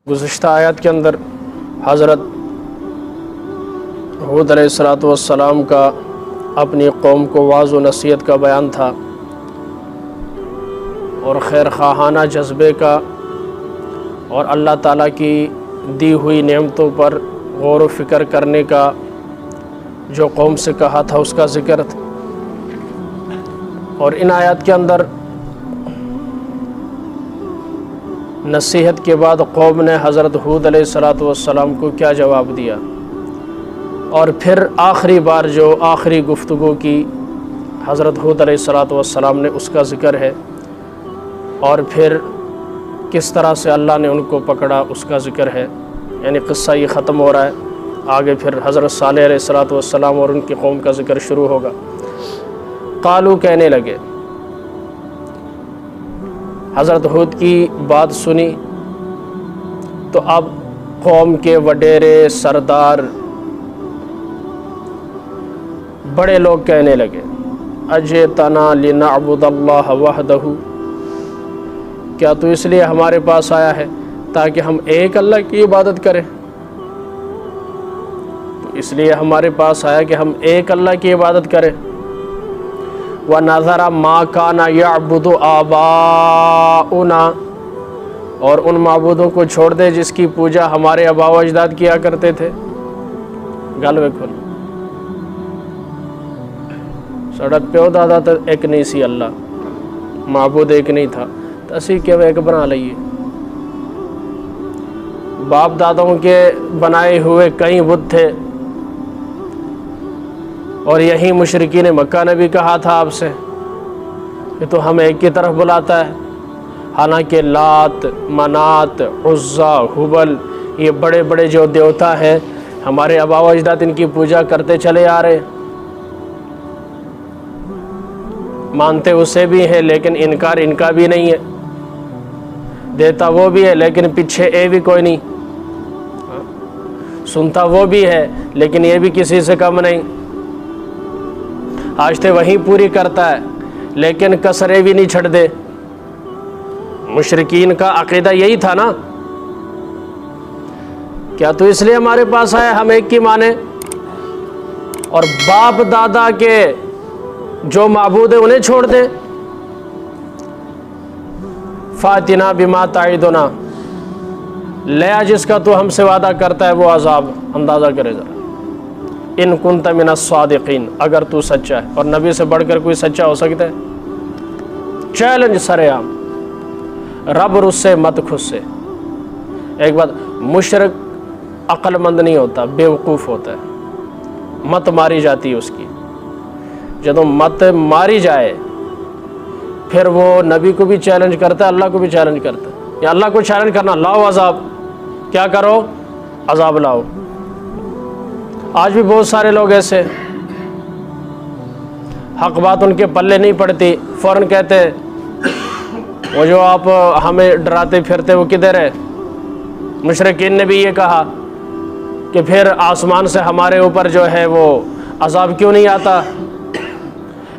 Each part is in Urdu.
گزشتہ آیات کے اندر حضرت ہود علیہ الصلوۃ والسلام کا اپنی قوم کو وعظ و نصیحت کا بیان تھا اور خیر خواہانہ جذبے کا اور اللہ تعالیٰ کی دی ہوئی نعمتوں پر غور و فکر کرنے کا جو قوم سے کہا تھا اس کا ذکر تھا۔ اور ان آیات کے اندر نصیحت کے بعد قوم نے حضرت ہود علیہ الصلوۃ والسلام کو کیا جواب دیا، اور پھر آخری بار جو آخری گفتگو کی حضرت ہود علیہ الصلوۃ والسلام نے اس کا ذکر ہے، اور پھر کس طرح سے اللہ نے ان کو پکڑا اس کا ذکر ہے۔ یعنی قصہ یہ ختم ہو رہا ہے، آگے پھر حضرت صالح علیہ الصلوۃ والسلام اور ان کی قوم کا ذکر شروع ہوگا۔ قالو کہنے لگے، حضرت ہود کی بات سنی تو اب قوم کے وڈیرے سردار بڑے لوگ کہنے لگے، اجئتنا لنعبد اللہ وحدہ، کیا تو اس لیے ہمارے پاس آیا ہے تاکہ ہم ایک اللہ کی عبادت کریں؟ تو اس لیے ہمارے پاس آیا کہ ہم ایک اللہ کی عبادت کریں۔ وَنَذَرَ مَا كَانَ يَعْبُدُ آبَاؤُنَا، اور ان معبودوں کو چھوڑ دے جس کی پوجا ہمارے آباء و اجداد کیا کرتے تھے۔ گل ویکھو، ساڈا پیو دادا تو ایک نہیں سی، اللہ معبود ایک نہیں تھا، تو اسی کیوں ایک بنا لئیے؟ باپ دادوں کے بنائے ہوئے کئی بت تھے، اور یہی مشرکین مکہ نے بھی کہا تھا آپ سے کہ تو ہم ایک کی طرف بلاتا ہے، حالانکہ لات، منات، عزا، حبل، یہ بڑے بڑے جو دیوتا ہیں ہمارے آباء و اجداد ان کی پوجا کرتے چلے آ رہے، مانتے اسے بھی ہیں لیکن انکار ان کا بھی نہیں ہے، دیتا وہ بھی ہے لیکن پیچھے اے بھی کوئی نہیں، سنتا وہ بھی ہے لیکن یہ بھی کسی سے کم نہیں، حاجتیں وہی پوری کرتا ہے لیکن کسرے بھی نہیں چھڑ دے۔ مشرکین کا عقیدہ یہی تھا نا، کیا تو اس لیے ہمارے پاس آیا ہم ایک کی مانے، اور باپ دادا کے جو معبود ہیں انہیں چھوڑ دے؟ فاتنا بما تعدنا، لیا جس کا تو ہم سے وعدہ کرتا ہے وہ عذاب، اندازہ کرے ذرا، ان کنت من الصادقین، اگر تو سچا ہے، اور نبی سے بڑھ کر کوئی سچا ہو سکتا ہے؟ چیلنج سر عام، رب رس سے مت خود سے۔ ایک بات، مشرک عقل مند نہیں ہوتا، بے وقوف ہوتا ہے، مت ماری جاتی ہے اس کی، جب مت ماری جائے پھر وہ نبی کو بھی چیلنج کرتا ہے، اللہ کو بھی چیلنج کرتا ہے، یا اللہ کو چیلنج کرنا، لاؤ عذاب، کیا کرو؟ عذاب لاؤ۔ آج بھی بہت سارے لوگ ایسے، حق بات ان کے پلے نہیں پڑتی، فوراً کہتے ہیں وہ جو آپ ہمیں ڈراتے پھرتے وہ کدھر ہے؟ مشرکین نے بھی یہ کہا کہ پھر آسمان سے ہمارے اوپر جو ہے وہ عذاب کیوں نہیں آتا؟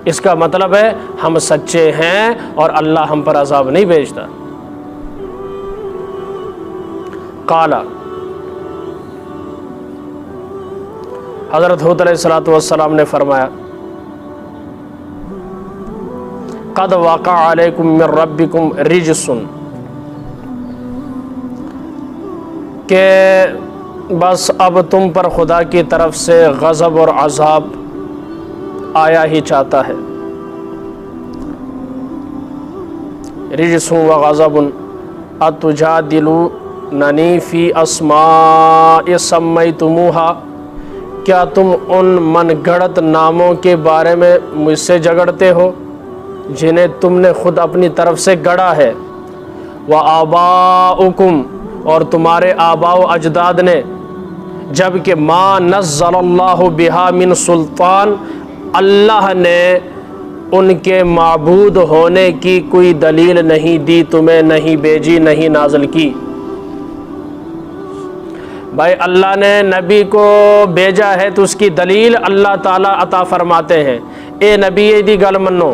اس کا مطلب ہے ہم سچے ہیں اور اللہ ہم پر عذاب نہیں بھیجتا۔ قالا، حضرت ہود علیہ الصلوۃ والسلام نے فرمایا، قد وقع علیکم من ربکم رجس، کہ بس اب تم پر خدا کی طرف سے غضب اور عذاب آیا ہی چاہتا ہے۔ رجس و غضب اتجادلوننی فی اسماء سمیتموها، کیا تم ان من گھڑت ناموں کے بارے میں مجھ سے جھگڑتے ہو جنہیں تم نے خود اپنی طرف سے گڑھا ہے؟ وآباؤکم، اور تمہارے آباء و اجداد نے، جبکہ ما نزل اللہ بہا من سلطان، اللہ نے ان کے معبود ہونے کی کوئی دلیل نہیں دی تمہیں، نہیں بھیجی، نہیں نازل کی۔ بھائی اللہ نے نبی کو بھیجا ہے تو اس کی دلیل اللہ تعالیٰ عطا فرماتے ہیں، اے نبی دی گل منو،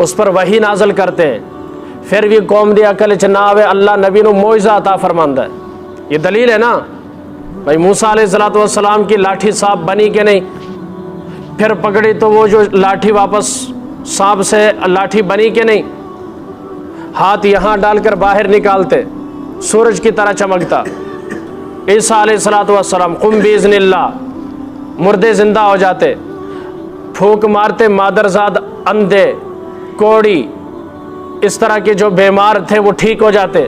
اس پر وحی نازل کرتے ہیں، پھر بھی قوم دی عقل چ نہ آوے اللہ نبی نو معجزہ عطا فرماندا ہے. یہ دلیل ہے نا بھائی موسیٰ علیہ السلام کی لاٹھی سانپ بنی کہ نہیں, پھر پکڑی تو وہ جو لاٹھی واپس سانپ سے لاٹھی بنی کہ نہیں, ہاتھ یہاں ڈال کر باہر نکالتے سورج کی طرح چمکتا. عیسیٰ علیہ السلام قم باذن اللہ, مردے زندہ ہو جاتے, پھونک مارتے مادرزاد اندھے کوڑی اس طرح کے جو بیمار تھے وہ ٹھیک ہو جاتے.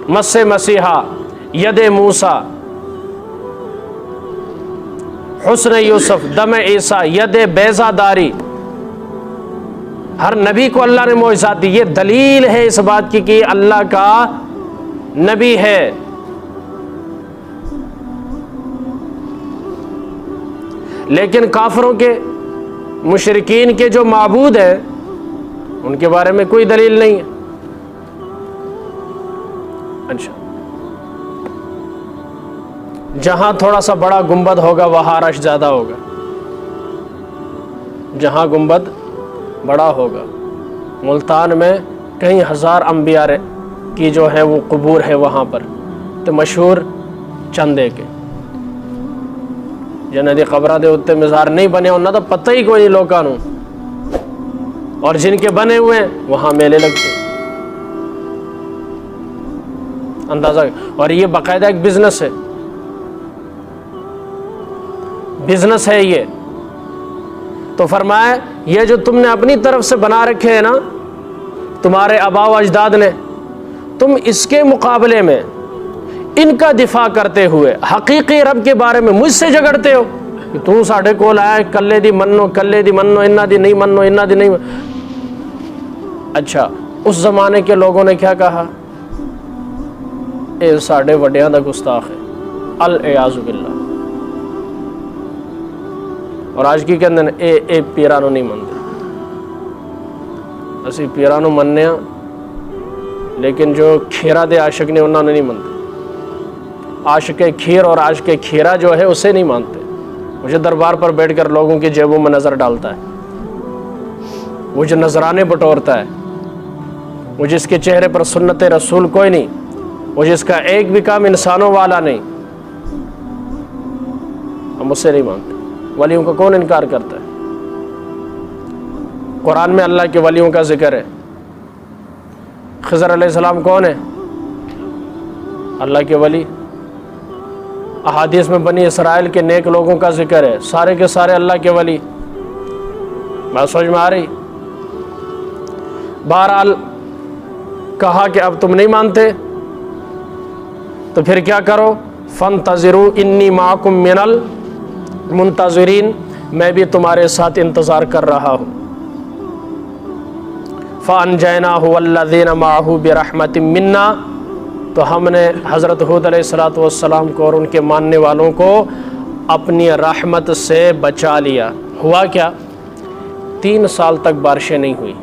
مس مسیحا, ید موسیٰ, حسن یوسف, دم عیسیٰ, ید بیضا داری, ہر نبی کو اللہ نے معجزات دی. یہ دلیل ہے اس بات کی کہ اللہ کا نبی ہے. لیکن کافروں کے مشرکین کے جو معبود ہیں ان کے بارے میں کوئی دلیل نہیں ہے. اچھا, جہاں تھوڑا سا بڑا گنبد ہوگا وہاں عرش زیادہ ہوگا, جہاں گنبد بڑا ہوگا. ملتان میں کئی ہزار انبیاء کی جو ہے وہ قبور ہے وہاں پر, تو مشہور چندے کے جنہیں دی قبرہ دے اتنے مزار نہیں بنے انہوں تو پتہ ہی کوئی نہیں لوکاں نوں, اور جن کے بنے ہوئے ہیں وہاں میلے لگتے اندازہ. اور یہ باقاعدہ ایک بزنس ہے, بزنس ہے یہ. تو فرمایا یہ جو تم نے اپنی طرف سے بنا رکھے ہیں نا تمہارے آباء و اجداد نے, تم اس کے مقابلے میں ان کا دفاع کرتے ہوئے حقیقی رب کے بارے میں مجھ سے جھگڑتے ہو کہ تو ساڈے کول آیا کلے دی منو انہاں دی نہیں منو انہاں دی نہیں. اچھا, اس زمانے کے لوگوں نے کیا کہا, اے ساڈے وڈیاں دا گستاخ ہے, العیاذ باللہ. اور آج کی کہندے نے اے پیرانو نہیں مندے, اسی پیرانو مننے ہاں لیکن جو کھیرا دے عاشق نے انہوں نے نہیں مانتے. عاشق کھیر اور عاشق کھیرا جو ہے اسے نہیں مانتے. مجھے دربار پر بیٹھ کر لوگوں کی جیبوں میں نظر ڈالتا ہے, وہ جو نذرانے بٹورتا ہے, وہ جس کے چہرے پر سنت رسول کوئی نہیں, وہ جس کا ایک بھی کام انسانوں والا نہیں, ہم اسے نہیں مانتے. ولیوں کا کون انکار کرتا ہے؟ قرآن میں اللہ کے ولیوں کا ذکر ہے. خضر علیہ السلام کون ہے؟ اللہ کے ولی. احادیث میں بنی اسرائیل کے نیک لوگوں کا ذکر ہے, سارے کے سارے اللہ کے ولی. بات سمجھ میں آ رہی؟ بہرحال کہا کہ اب تم نہیں مانتے تو پھر کیا کرو, فانتظروا انی معکم من المنتظرین, میں بھی تمہارے ساتھ انتظار کر رہا ہوں. فانجیناہ والذین معہ برحمت منا, تو ہم نے حضرت ہود علیہ السلام کو اور ان کے ماننے والوں کو اپنی رحمت سے بچا لیا. ہوا کیا, 3 سال تک بارشیں نہیں ہوئی.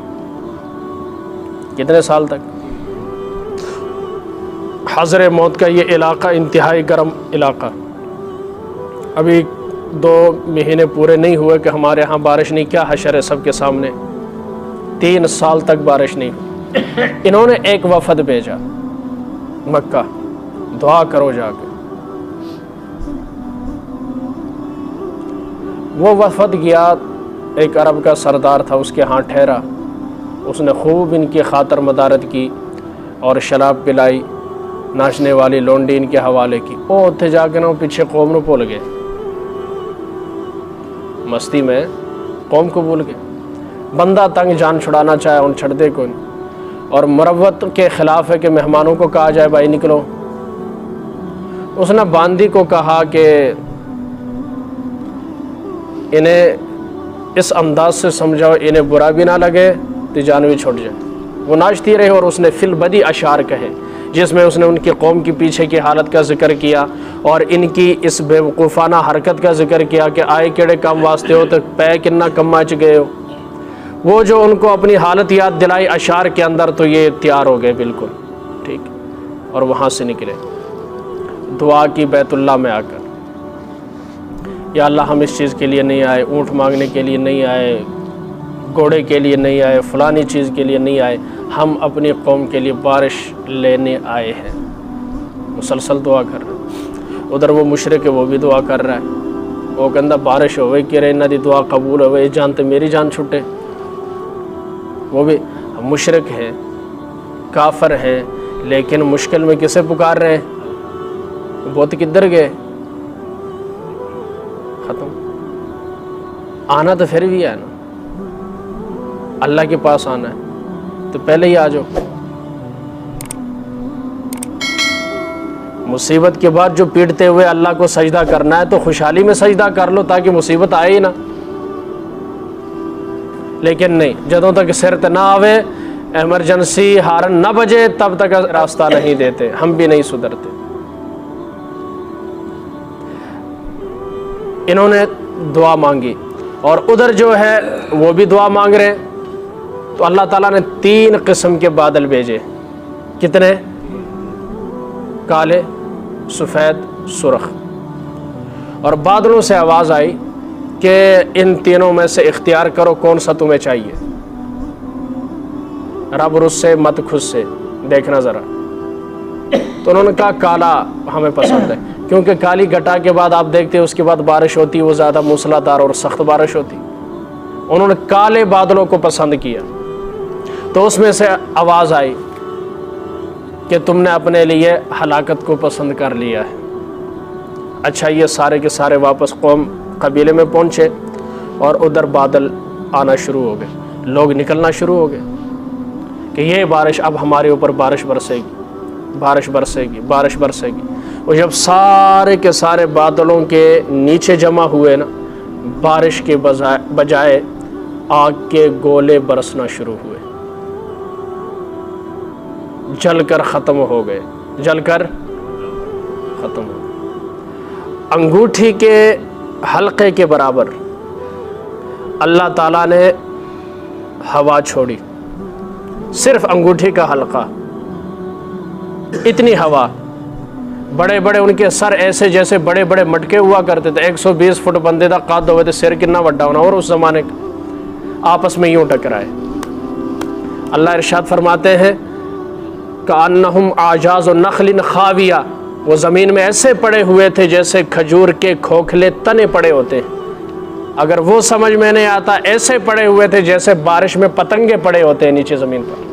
کتنے سال تک؟ حضر موت کا یہ علاقہ انتہائی گرم علاقہ, ابھی 2 مہینے پورے نہیں ہوئے کہ ہمارے ہاں بارش نہیں. کیا حشر ہے سب کے سامنے, 3 سال تک بارش نہیں ہوئی. انہوں نے ایک وفد بھیجا مکہ, دعا کرو جا کے. وہ وفد گیا, ایک عرب کا سردار تھا, اس کے ہاں ٹھہرا. اس نے خوب ان کی خاطر مدارت کی اور شراب پلائی, ناچنے والی لونڈی ان کے حوالے کی. وہ اتنے جا کے نا پیچھے قوم نو بھول گئے, مستی میں قوم کو بھول گئے. بندہ تنگ جان چھڑانا چاہے ان چھڑ دے کوئی, اور مروت کے خلاف ہے کہ مہمانوں کو کہا جائے بھائی نکلو. اس نے باندی کو کہا کہ انہیں اس انداز سے سمجھاؤ انہیں برا بھی نہ لگے تو جان بھی چھوٹ جائے. وہ ناچتی رہے اور اس نے فی البدی اشعار کہے جس میں اس نے ان کی قوم کی پیچھے کی حالت کا ذکر کیا اور ان کی اس بے وقوفانہ حرکت کا ذکر کیا کہ آئے کیڑے کم واسطے ہو تو پے کنا کم آچ گئے ہو. وہ جو ان کو اپنی حالت یاد دلائی اشعار کے اندر, تو یہ تیار ہو گئے بالکل ٹھیک, اور وہاں سے نکلے دعا کی بیت اللہ میں آ کر, یا اللہ ہم اس چیز کے لیے نہیں آئے, اونٹ مانگنے کے لیے نہیں آئے, گھوڑے کے لیے نہیں آئے، فلانی چیز کے لیے نہیں آئے، ہم اپنی قوم کے لیے بارش لینے آئے ہیں۔ مسلسل دعا کر رہے ہیں۔ ادھر وہ مشرک ہے، وہ بھی دعا کر رہا ہے، وہ کہندا بارش ہوئے کہ انہاں دی دعا قبول ہوئے، جان تے میری جان چھٹے۔ وہ بھی مشرک ہے، کافر ہے، لیکن مشکل میں کسے پکار رہے ہیں؟ بہت کدھر گئے؟ ختم۔ آنا تو پھر بھی ہے نا، اللہ کے پاس آنا ہے تو پہلے ہی آ جاؤ۔ مصیبت کے بعد جو پیٹتے ہوئے اللہ کو سجدہ کرنا ہے تو خوشحالی میں سجدہ کر لو تاکہ مصیبت آئے ہی نہ۔ لیکن نہیں، جدوں تک سرت نہ آوے، ایمرجنسی ہارن نہ بجے، تب تک راستہ نہیں دیتے، ہم بھی نہیں سدھرتے۔ انہوں نے دعا مانگی اور ادھر جو ہے وہ بھی دعا مانگ رہے، تو اللہ تعالیٰ نے 3 قسم کے بادل بھیجے۔ کتنے؟ کالے، سفید، سرخ۔ اور بادلوں سے آواز آئی کہ ان تینوں میں سے اختیار کرو کون سا تمہیں چاہیے۔ رب رس سے مت خود سے، دیکھنا ذرا۔ تو انہوں نے کہا کالا ہمیں پسند ہے، کیونکہ کالی گھٹا کے بعد آپ دیکھتے ہیں اس کے بعد بارش ہوتی، وہ زیادہ موسلادھار اور سخت بارش ہوتی۔ انہوں نے کالے بادلوں کو پسند کیا، تو اس میں سے آواز آئی کہ تم نے اپنے لیے ہلاکت کو پسند کر لیا ہے۔ اچھا، یہ سارے کے سارے واپس قوم قبیلے میں پہنچے اور ادھر بادل آنا شروع ہو گئے، لوگ نکلنا شروع ہو گئے کہ یہ بارش اب ہمارے اوپر بارش برسے گی، بارش برسے گی، بارش برسے گی۔ اور جب سارے کے سارے بادلوں کے نیچے جمع ہوئے نا، بارش کے بجائے آگ کے گولے برسنا شروع ہوئے، جل کر ختم ہو گئے، جل کر ختم ہو گئے۔ انگوٹھی کے حلقے کے برابر اللہ تعالیٰ نے ہوا چھوڑی، صرف انگوٹھی کا حلقہ، اتنی ہوا۔ بڑے بڑے ان کے سر ایسے جیسے بڑے بڑے مٹکے ہوا کرتے تھے، 120 فٹ بندے دا قد ہوئے تھے، سر کتنا بڑا ہونا، اور اس زمانے آپس میں یوں ٹکرائے۔ اللہ ارشاد فرماتے ہیں کأنہم اعجاز نخل خاویہ، وہ زمین میں ایسے پڑے ہوئے تھے جیسے کھجور کے کھوکھلے تنے پڑے ہوتے ہیں۔ اگر وہ سمجھ میں نہیں آتا، ایسے پڑے ہوئے تھے جیسے بارش میں پتنگے پڑے ہوتے ہیں نیچے زمین پر،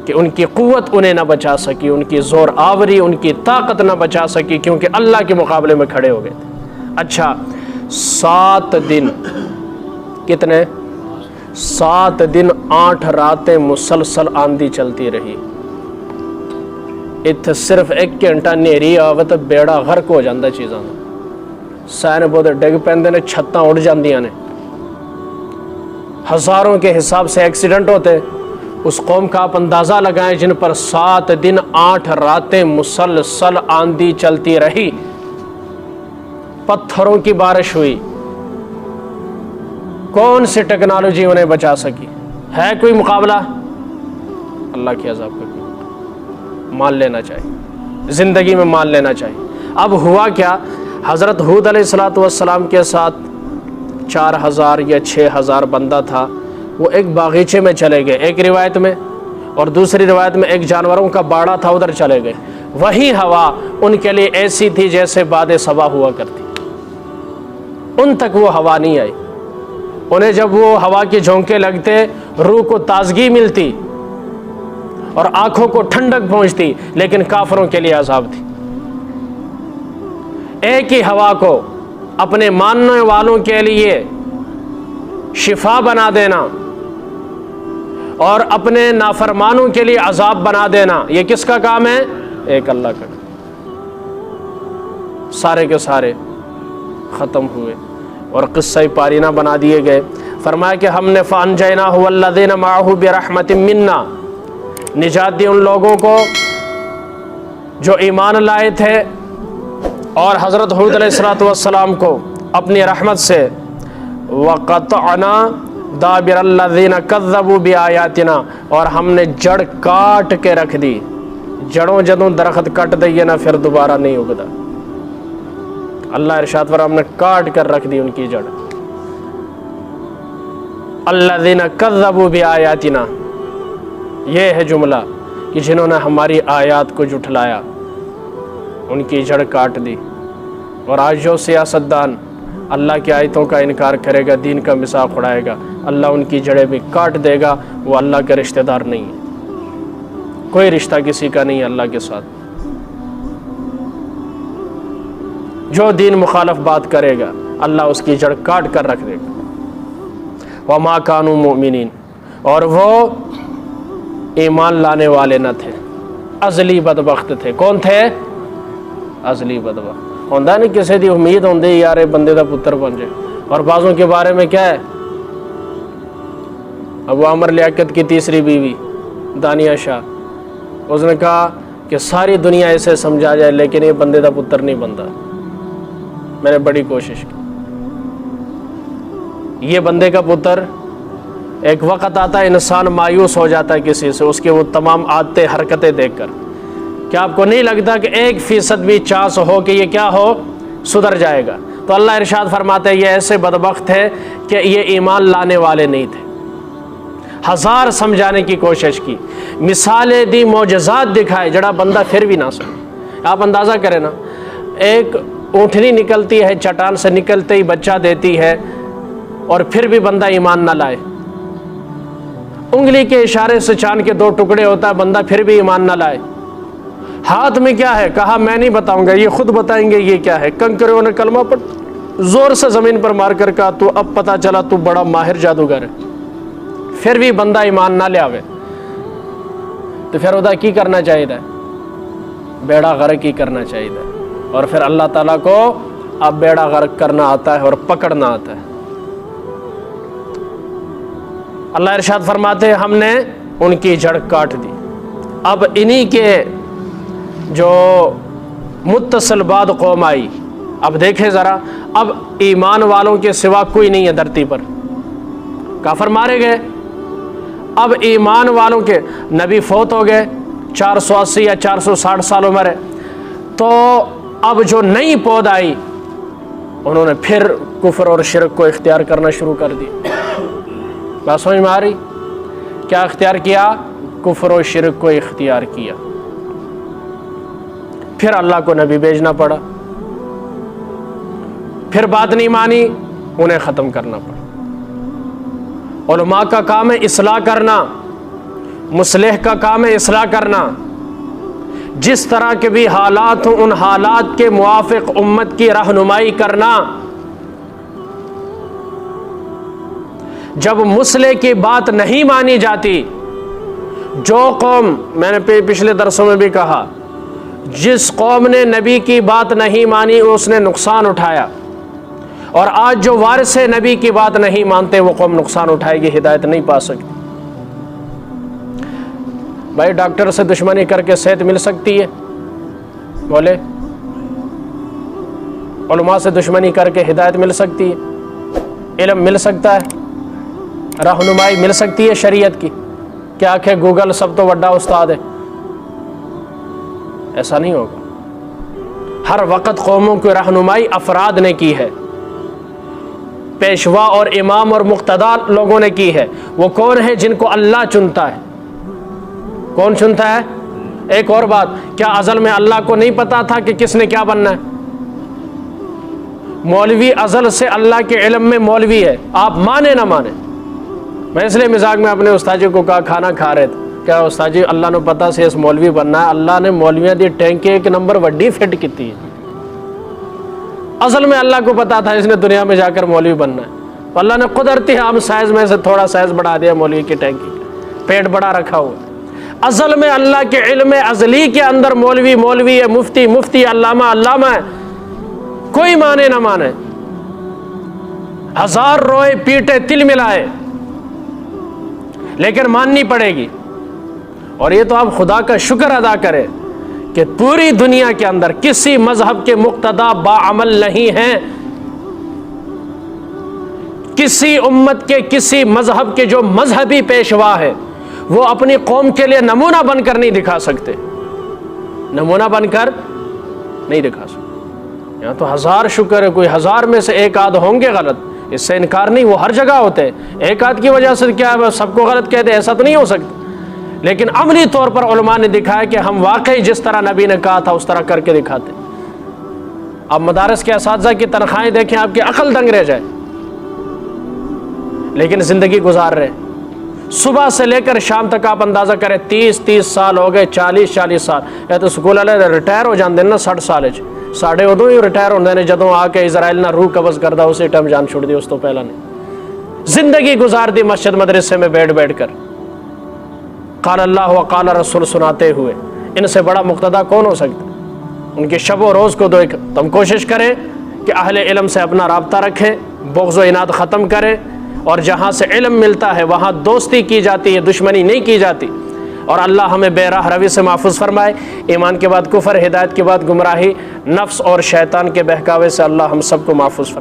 کہ ان کی قوت انہیں نہ بچا سکی، ان کی زور آوری، ان کی طاقت نہ بچا سکی، کیونکہ اللہ کے مقابلے میں کھڑے ہو گئے تھے۔ اچھا، 7 دن، کتنے؟ 7 دن 8 راتیں مسلسل آندھی چلتی رہی۔ اتنے صرف 1 گھنٹہ نیری آوے تو بیڑا غرق ہو جاندہ چیزاں، سائن بہت ڈگ پیندے نے، چھتاں اڑ جاندیاں نے، ہزاروں کے حساب سے ایکسیڈنٹ ہوتے۔ اس قوم کا آپ اندازہ لگائیں جن پر 7 دن 8 راتیں مسلسل آندھی چلتی رہی، پتھروں کی بارش ہوئی، کون سی ٹیکنالوجی انہیں بچا سکی؟ ہے کوئی مقابلہ؟ اللہ کے عذاب کا کوئی، مان لینا چاہیے، زندگی میں مان لینا چاہیے۔ اب ہوا کیا، حضرت ہود علیہ السلام کے ساتھ 4000 یا 6000 بندہ تھا، وہ ایک باغیچے میں چلے گئے ایک روایت میں، اور دوسری روایت میں ایک جانوروں کا باڑا تھا، ادھر چلے گئے۔ وہی ہوا ان کے لیے ایسی تھی جیسے باد صبا ہوا کرتی، ان تک وہ ہوا نہیں آئی۔ انہیں جب وہ ہوا کے جھونکے لگتے، روح کو تازگی ملتی اور آنکھوں کو ٹھنڈک پہنچتی، لیکن کافروں کے لیے عذاب تھی۔ ایک ہی ہوا کو اپنے ماننے والوں کے لیے شفا بنا دینا اور اپنے نافرمانوں کے لیے عذاب بنا دینا، یہ کس کا کام ہے؟ ایک اللہ کا۔ سارے کے سارے ختم ہوئے اور قصہ پارینہ بنا دیے گئے۔ فرمایا کہ ہم نے فَأَنْجَيْنَاهُ وَالَّذِينَ مَعَهُ بِرَحْمَةٍ مِنَّا، نجات دی ان لوگوں کو جو ایمان لائے تھے اور حضرت ہود علیہ السلام کو اپنی رحمت سے، وَقَطَعْنَا دَابِرَ الَّذِينَ كَذَّبُوا بِآيَاتِنَا، اور ہم نے جڑ کاٹ کے رکھ دی۔ جڑوں جدوں درخت کٹ دئیے نا پھر دوبارہ نہیں اگتا، اللہ ارشاد فرمایا ہم نے کاٹ کر رکھ دی ان کی جڑ۔ الذین کذبوا بآیاتنا، یہ ہے جملہ کہ جنہوں نے ہماری آیات کو جھٹلایا، ان کی جڑ کاٹ دی۔ اور آج جو سیاستدان اللہ کی آیتوں کا انکار کرے گا، دین کا مذاق اڑائے گا، اللہ ان کی جڑیں بھی کاٹ دے گا۔ وہ اللہ کے رشتہ دار نہیں ہے، کوئی رشتہ کسی کا نہیں ہے اللہ کے ساتھ۔ جو دین مخالف بات کرے گا اللہ اس کی جڑ کاٹ کر رکھ دے گا۔ وما کانوا مؤمنین، اور وہ ایمان لانے والے نہ تھے، ازلی بدبخت تھے۔ کون تھے؟ ازلی بدبخت۔ ہوندہ نہیں کسی دی امید ہوندی یار بندے دا پتر بن جائے۔ اور بعضوں کے بارے میں کیا ہے، ابو عمر لیاقت کی تیسری بیوی دانیہ شاہ، اس نے کہا کہ ساری دنیا اسے سمجھا جائے لیکن یہ بندے دا پتر نہیں بنتا، میں نے بڑی کوشش کی۔ یہ بندے کا پتر، ایک وقت آتا ہے انسان مایوس ہو جاتا ہے کسی سے، اس کے وہ تمام عادتیں حرکتیں دیکھ کر۔ کیا آپ کو نہیں لگتا کہ 1% بھی چانس ہو کہ یہ کیا ہو، سدھر جائے گا؟ تو اللہ ارشاد فرماتے ہیں یہ ایسے بدبخت ہے کہ یہ ایمان لانے والے نہیں تھے۔ ہزار سمجھانے کی کوشش کی، مثالیں دی، معجزات دکھائے، جڑا بندہ پھر بھی نہ سمجھے۔ آپ اندازہ کریں نا، ایک اونٹنی نکلتی ہے چٹان سے، نکلتے ہی بچہ دیتی ہے، اور پھر بھی بندہ ایمان نہ لائے۔ انگلی کے اشارے سے چاند کے 2 ٹکڑے ہوتا ہے، بندہ پھر بھی ایمان نہ لائے۔ ہاتھ میں کیا ہے؟ کہا میں نہیں بتاؤں گا، یہ خود بتائیں گے یہ کیا ہے۔ کنکریوں نے کلمہ پڑھ زور سے زمین پر مار کر کہا تو اب پتہ چلا تو بڑا ماہر جادوگر ہے، پھر بھی بندہ ایمان نہ لے آوے، تو پھر ادا کی کرنا چاہیے تھا؟ بیڑا غرق ہی کرنا چاہیے تھا۔ اور پھر اللہ تعالیٰ کو اب بیڑا غرق کرنا آتا ہے اور پکڑنا آتا ہے۔ اللہ ارشاد فرماتے ہیں ہم نے ان کی جڑ کاٹ دی۔ اب انہی کے جو متصل بعد قوم آئی، اب دیکھیں ذرا، اب ایمان والوں کے سوا کوئی نہیں ہے دھرتی پر، کافر مارے گئے۔ اب ایمان والوں کے نبی فوت ہو گئے، 480 یا 460 سال عمر ہے، تو اب جو نئی پود آئی انہوں نے پھر کفر اور شرک کو اختیار کرنا شروع کر دی۔ بات سمجھ میں آ رہی؟ کیا اختیار کیا؟ کفر و شرک کو اختیار کیا۔ پھر اللہ کو نبی بھیجنا پڑا، پھر بات نہیں مانی، انہیں ختم کرنا پڑا۔ علماء کا کام ہے اصلاح کرنا، مصلح کا کام ہے اصلاح کرنا۔ جس طرح کے بھی حالات ہوں ان حالات کے موافق امت کی رہنمائی کرنا۔ جب مصلح کی بات نہیں مانی جاتی، جو قوم، میں نے پچھلے درسوں میں بھی کہا، جس قوم نے نبی کی بات نہیں مانی اس نے نقصان اٹھایا، اور آج جو وارث نبی کی بات نہیں مانتے وہ قوم نقصان اٹھائے گی، ہدایت نہیں پا سکتی۔ بھائی ڈاکٹر سے دشمنی کر کے صحت مل سکتی ہے؟ بولے، علماء سے دشمنی کر کے ہدایت مل سکتی ہے؟ علم مل سکتا ہے؟ رہنمائی مل سکتی ہے شریعت کی؟ کیا کہ گوگل سب تو بڑا استاد ہے؟ ایسا نہیں ہوگا۔ ہر وقت قوموں کی رہنمائی افراد نے کی ہے، پیشوا اور امام اور مقتدا لوگوں نے کی ہے۔ وہ کون ہے؟ جن کو اللہ چنتا ہے۔ کون چنتا ہے؟ ایک اور بات، کیا ازل میں اللہ کو نہیں پتا تھا کہ کس نے کیا بننا ہے؟ مولوی ازل سے اللہ کے علم میں مولوی ہے، آپ مانے نہ مانے۔ میں اس لیے مزاق میں اپنے استاد جی کو کہا، کھانا کھا رہے تھے، کیا استاد جی اللہ نے پتا سے اس مولوی بننا ہے؟ اللہ نے مولویاں دی ٹینک ایک نمبر وڈی فٹ کیتی ہے۔ اصل میں اللہ کو پتا تھا اس نے دنیا میں جا کر مولوی بننا ہے، اللہ نے قدرتی عام سائز میں سے تھوڑا سائز بڑھا دیا مولوی کی ٹینکی کا، پیٹ بڑا رکھا ہوا۔ اصل میں اللہ کے علم ازلی کے اندر مولوی مولوی ہے، مفتی مفتی، علامہ علامہ ہے، کوئی مانے نہ مانے، ہزار روئے پیٹے تل ملائے، لیکن ماننی پڑے گی۔ اور یہ تو آپ خدا کا شکر ادا کریں کہ پوری دنیا کے اندر کسی مذہب کے مقتدا باعمل نہیں ہیں، کسی امت کے کسی مذہب کے جو مذہبی پیشوا ہے وہ اپنی قوم کے لیے نمونہ بن کر نہیں دکھا سکتے، نمونہ بن کر نہیں دکھا سکتے۔ یہاں تو ہزار شکر ہے کوئی ہزار میں سے ایک آدھ ہوں گے غلط، اس سے انکار نہیں، وہ ہر جگہ ہوتے ہیں۔ ایک آدھ کی وجہ سے کیا سب کو غلط کہتے، ایسا تو نہیں ہو سکتا، لیکن عملی طور پر علماء نے دکھایا کہ ہم واقعی جس طرح نبی نے کہا تھا اس طرح کر کے دکھاتے۔ اب مدارس کے اساتذہ کی تنخواہیں دیکھیں، آپ کی عقل دنگ رہ جائے، لیکن زندگی گزار رہے ہیں۔ صبح سے لے کر شام تک آپ اندازہ کریں، 30 سال ہو گئے، 40 سال، یا تو سکول والے ریٹائر ہو جاندے نا 60 سال ساڑھے ادو ہی ریٹائر ہوندے نے جدوں آ کے اسرائیل نہ روح قبض کردا اسی ٹائم جان چھوڑ دی، اس تو پہلا نہیں۔ زندگی گزار دی مسجد مدرسے میں بیٹھ کر قال اللہ و قال رسول سناتے ہوئے، ان سے بڑا مقتدا کون ہو سکتا؟ ان کے شب و روز کو دیکھ، تم کوشش کریں کہ اہل علم سے اپنا رابطہ رکھیں، بغض و عناد ختم کریں، اور جہاں سے علم ملتا ہے وہاں دوستی کی جاتی ہے، دشمنی نہیں کی جاتی۔ اور اللہ ہمیں بے راہ روی سے محفوظ فرمائے، ایمان کے بعد کفر، ہدایت کے بعد گمراہی، نفس اور شیطان کے بہکاوے سے اللہ ہم سب کو محفوظ فرمائے۔